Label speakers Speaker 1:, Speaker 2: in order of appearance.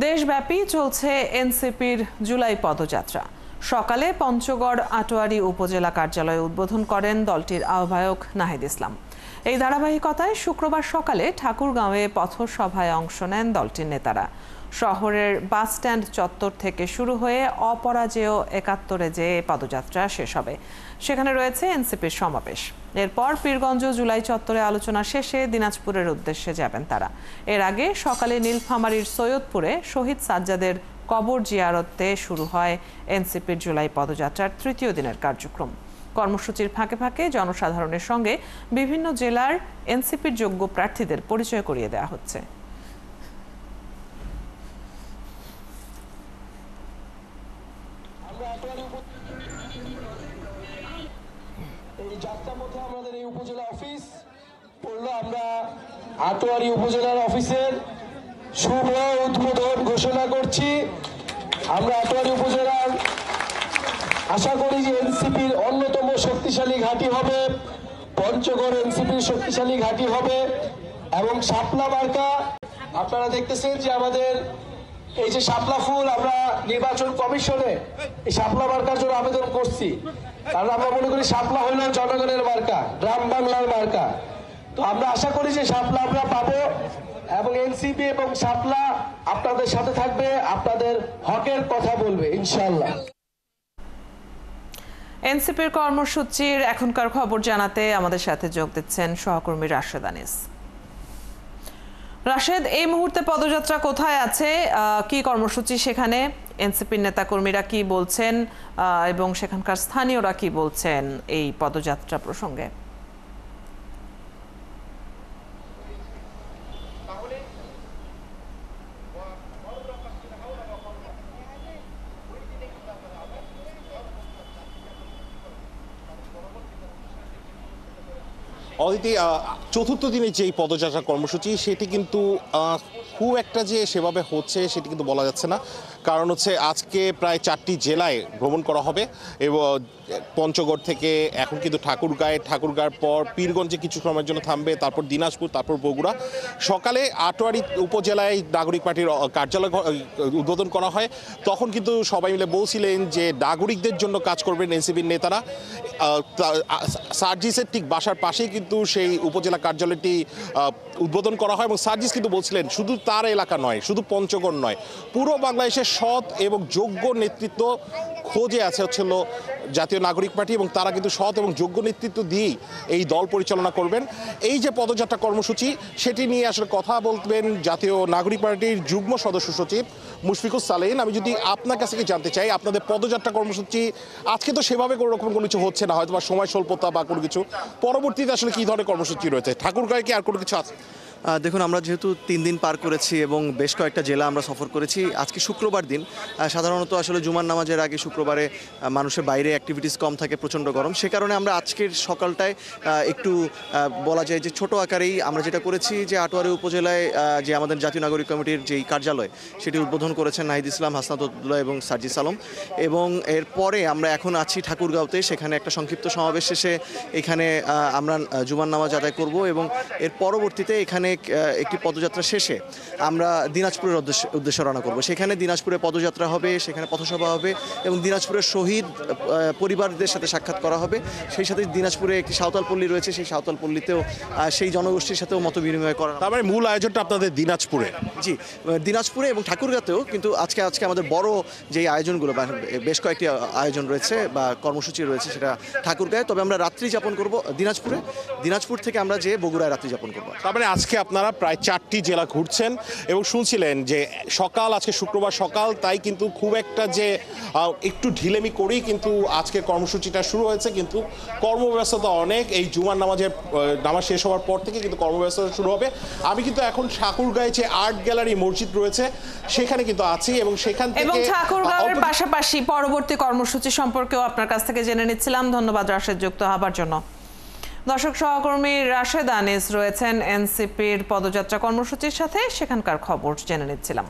Speaker 1: দেশব্যাপী চলছে এনসিপির জুলাই পদযাত্রা। সকালে পঞ্চগড় আটোয়ারী উপজেলা কার্যালয় উদ্বোধন করেন দলটির আহ্বায়ক নাহিদ ইসলাম। এই ধারাবাহিকতায় শুক্রবার সকালে ঠাকুরগাঁওয়ে পথসভায় অংশ নেন দলটির নেতারা। শহরের বাস স্ট্যান্ড চত্বর থেকে শুরু হয়ে অপরাজেয় ৭১-এ যেয়ে পদযাত্রা শেষ হবে। সেখানে রয়েছে এনসিপির সমাবেশ। এরপর পীরগঞ্জ জুলাই চত্বরে আলোচনা শেষে দিনাজপুরের উদ্দেশ্যে যাবেন তারা। এর আগে সকালে নীলফামারীর সৈয়দপুরে শহীদ সাজ্জাদের কবর জিয়ারতে শুরু হয় এনসিপির জুলাই পদযাত্রার তৃতীয় দিনের কার্যক্রম। কর্মসূচির ফাঁকে ফাঁকে জনসাধারণের সঙ্গে বিভিন্ন জেলার এনসিপির যোগ্য প্রার্থীদের পরিচয় করিয়ে দেওয়া হচ্ছে।
Speaker 2: আমরা আটোয়ারী উপজেলার অফিসের শুভ উদ্বোধন ঘোষণা করছি। আমরা আটোয়ারী উপজেলার আশা করি যে এনসিপির অন্যতম শক্তিশালী ঘাঁটি হবে, পঞ্চগড় এনসিপির শক্তিশালী ঘাঁটি হবে এবং শাপলা মার্কা আপনারা দেখতেছেন যে আমাদের এই যে শাপলা ফুল আমরা নির্বাচন কমিশনে এই শাপলা মার্কার জন্য আবেদন করছি, কারণ আমরা মনে করি শাপলা হইল জনগণের মার্কা, গ্রাম বাংলার মার্কা। তো আমরা আশা করি যে শাপলা আমরা পাবো এবং এনসিপি এবং শাপলা আপনাদের সাথে থাকবে, আপনাদের হকের কথা বলবে ইনশাআল্লাহ।
Speaker 1: এনসিপির কর্মসূচির এখনকার খবর জানাতে আমাদের সাথে যোগ দিচ্ছেন সহকর্মী রাশেদ আনিস। রাশেদ, এই মুহূর্তে পদযাত্রা কোথায় আছে, কি কর্মসূচি সেখানে, এনসিপির নেতাকর্মীরা কি বলছেন এবং সেখানকার স্থানীয়রা কি বলছেন এই পদযাত্রা প্রসঙ্গে?
Speaker 3: অদিতি, চতুর্থ দিনে যে পদযাত্রা কর্মসূচি সেটি কিন্তু খুব একটা যে সেভাবে হচ্ছে সেটি কিন্তু বলা যাচ্ছে না। কারণ হচ্ছে আজকে প্রায় 4টি জেলায় ভ্রমণ করা হবে এবং পঞ্চগড় থেকে এখন কিন্তু ঠাকুরগাঁয়ের পর পীরগঞ্জে কিছু সময়ের জন্য থামবে, তারপর দিনাজপুর, তারপর বগুড়া। সকালে আটোয়ারী উপজেলায় নাগরিক পার্টির কার্যালয় উদ্বোধন করা হয়। তখন কিন্তু সবাই মিলে বলছিলেন যে নাগরিকদের জন্য কাজ করবেন এনসিপির নেতারা। সার্জিসের ঠিক বাসার পাশেই কিন্তু সেই উপজেলা কার্যালয়টি উদ্বোধন করা হয় এবং সার্জিস কিন্তু বলছিলেন শুধু তার এলাকা নয়, শুধু পঞ্চগড় নয়, পুরো বাংলাদেশের সৎ এবং যোগ্য নেতৃত্ব খোঁজে আছে হচ্ছিল জাতীয় নাগরিক পার্টি এবং তারা কিন্তু সৎ এবং যোগ্য নেতৃত্ব দিয়েই এই দল পরিচালনা করবেন। এই যে পদযাত্রা কর্মসূচি সেটি নিয়ে আসলে কথা বলবেন জাতীয় নাগরিক পার্টির যুগ্ম সদস্য সচিব মুশফিকুস সালেহিন। আমি যদি আপনার কাছ থেকে জানতে চাই, আপনাদের পদযাত্রা কর্মসূচি আজকে তো সেভাবে কোনো রকম কোনো কিছু হচ্ছে না, হয়তো বা সময় স্বল্পতা বা কোনো কিছু, পরবর্তীতে আসলে কী ধরনের কর্মসূচি রয়েছে? ঠাকুরগাঁয়ে কি আর কোনো কিছু আছে?
Speaker 4: দেখুন, আমরা যেহেতু 3 দিন পার করেছি এবং বেশ কয়েকটা জেলা আমরা সফর করেছি, আজকে শুক্রবার দিন। সাধারণত আসলে জুমার নামাজের আগে শুক্রবারে মানুষের বাইরে অ্যাক্টিভিটিস কম থাকে, প্রচণ্ড গরম। সে কারণে আমরা আজকের সকালটায় একটু বলা যায় যে ছোট আকারেই আমরা যেটা করেছি যে আটোয়ারী উপজেলায় যে আমাদের জাতীয় নাগরিক কমিটির যেই কার্যালয় সেটি উদ্বোধন করেছেন নাহিদ ইসলাম, হাসনাতুল্লাহ এবং সার্জিস আলম। এবং এরপরে আমরা এখন আছি ঠাকুরগাঁওতে, সেখানে একটা সংক্ষিপ্ত সমাবেশ শেষে এখানে আমরা জুমার নামাজ আদায় করব এবং এর পরবর্তীতে এখানে একটি পদযাত্রা শেষে আমরা দিনাজপুরের উদ্দেশ্যে রওনা করব। সেখানে দিনাজপুরে পদযাত্রা হবে, সেখানে পথসভা হবে এবং দিনাজপুরের শহীদ পরিবারদের সাথে সাক্ষাৎ করা হবে। সেই সাথে দিনাজপুরে একটি সাঁওতাল পল্লী রয়েছে, সেই সাঁওতাল পল্লীতেও সেই জনগোষ্ঠীর সাথেও মত বিনিময় করা।
Speaker 3: তার মানে মূল আয়োজনটা আপনাদের দিনাজপুরে?
Speaker 4: জি, দিনাজপুরে এবং ঠাকুরগাঁতেও, কিন্তু আজকে আমাদের বড় যেই আয়োজনগুলো বা বেশ কয়েকটি আয়োজন রয়েছে বা কর্মসূচি রয়েছে সেটা ঠাকুরগাঁয়ে, তবে আমরা রাত্রি যাপন করব দিনাজপুরে। দিনাজপুর থেকে আমরা যে বগুড়ায় রাত্রি যাপন করব।
Speaker 3: তার মানে আজকে আপনারা প্রায় 4টি জেলা ঘুরছেন এবং শুনছিলেন যে সকাল, আজকে শুক্রবার সকাল, তাই কিন্তু খুব একটা যে একটু ঢিলেমি করেই কিন্তু আজকের কর্মসূচিটা শুরু হয়েছে, কিন্তু কর্মব্যস্ততা অনেক। এই জুমার নামাজ শেষ হওয়ার পর থেকে কিন্তু কর্মব্যস্ততা শুরু হবে। আমি কিন্তু এখন ঠাকুরগাঁয়ে যে আর্ট গ্যালারি মসজিদ রয়েছে সেখানে কিন্তু আছি এবং সেখান থেকে
Speaker 1: এবং ঠাকুরগাঁওয়ের পাশাপাশি পরবর্তী কর্মসূচি সম্পর্কেও আপনার কাছ থেকে জেনে নিচ্ছিলাম। ধন্যবাদ রাশেদ যুক্ত হবার জন্য। দর্শক, সহকর্মী রাশেদ আনিস রয়েছেন এনসিপির পদযাত্রা কর্মসূচির সাথে, সেখানকার খবর জেনে নিচ্ছিলাম।